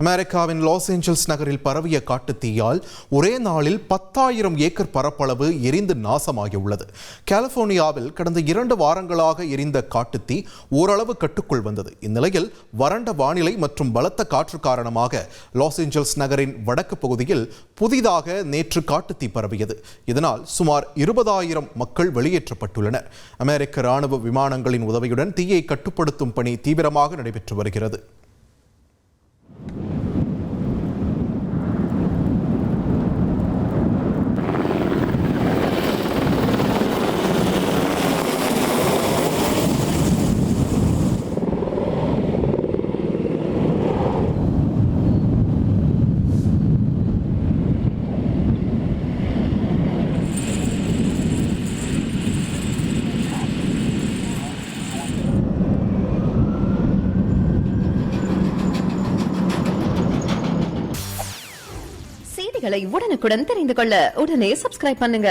அமெரிக்காவின் Los Angeles நகரில் பரவிய காட்டுத்தீயால் ஒரே நாளில் 10,000 ஏக்கர் பரப்பளவு எரிந்து நாசமாகியுள்ளது. கலிபோர்னியாவில் கடந்த 2 வாரங்களாக எரிந்த காட்டுத்தீ ஓரளவு கட்டுக்குள் வந்தது. இந்நிலையில் வறண்ட வானிலை மற்றும் பலத்த காற்று காரணமாக லாஸ் ஏஞ்சல்ஸ் நகரின் வடக்கு பகுதியில் புதிதாக நேற்று காட்டுத்தீ பரவியது. இதனால் சுமார் 20,000 மக்கள் வெளியேற்றப்பட்டுள்ளனர். அமெரிக்க ராணுவ விமானங்களின் உதவியுடன் தீயை கட்டுப்படுத்தும் பணி தீவிரமாக நடைபெற்று வருகிறது. செய்திகளை உடனுக்குடன் தெரிந்து கொள்ள உடனே சப்ஸ்கிரைப் பண்ணுங்க.